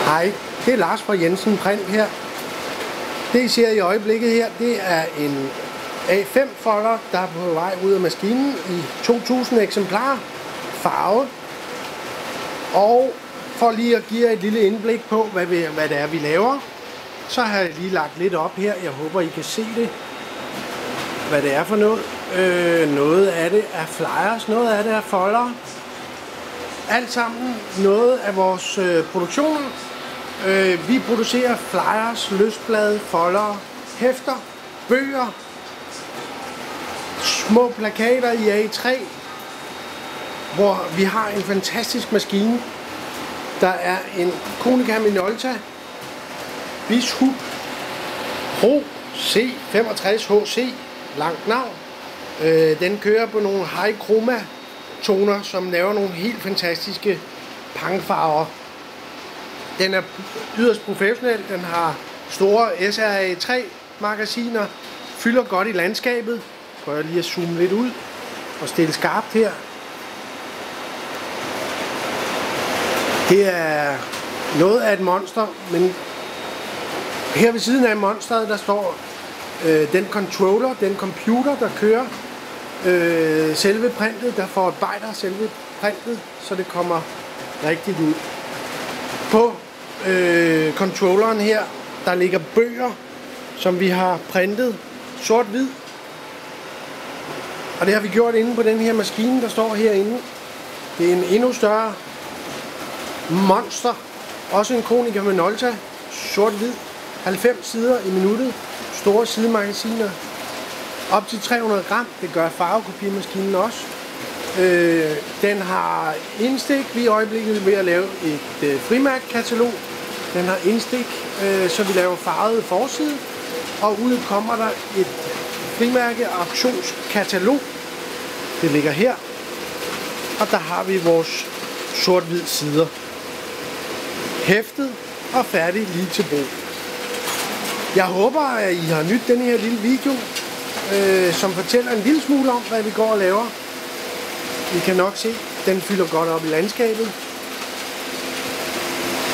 Hej, det er Lars fra Jensen Print her. Det I ser i øjeblikket her, det er en A5 folder, der er på vej ud af maskinen i 2000 eksemplarer, farve. Og for lige at give jer et lille indblik på, hvad det er, vi laver, så har jeg lige lagt lidt op her. Jeg håber, I kan se det, hvad det er for noget. Noget af det er flyers, noget af det er folder. Alt sammen noget af vores produktioner. Vi producerer flyers, lystblade, folder, hæfter, bøger, små plakater i A3, hvor vi har en fantastisk maskine. Der er en Konica Minolta Bishop Pro C65HC, langt navn. Den kører på nogle high chroma toner, som laver nogle helt fantastiske pangfarver. Den er yderst professionel. Den har store SRA3 magasiner, fylder godt i landskabet. Prøver lige at zoome lidt ud og stille skarpt her. Det er noget af et monster, men her ved siden af monsteret, der står den controller, den computer, der kører selve printet, der forarbejder selve printet, så det kommer rigtigt ud. På controlleren her, der ligger bøger, som vi har printet sort-hvid. Og det har vi gjort inde på den her maskine, der står herinde. Det er en endnu større monster. Også en Konica Minolta, sort-hvid. 90 sider i minuttet. Store sidemagasiner. Op til 300 gram. Det gør farvekopiermaskinen også. Den har indstik. Vi er i øjeblikket ved at lave et frimærkekatalog. Den har indstik, så vi laver farvet forside. Og ude kommer der et frimærke auktionskatalog. Det ligger her. Og der har vi vores sort-hvid sider. Hæftet og færdig lige til brug. Jeg håber, at I har nydt den her lille video, som fortæller en lille smule om, hvad vi går og laver. I kan nok se, den fylder godt op i landskabet.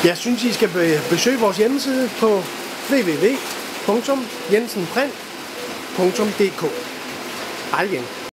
Jeg synes, I skal besøge vores hjemmeside på www.jensenprint.dk. Hej igen.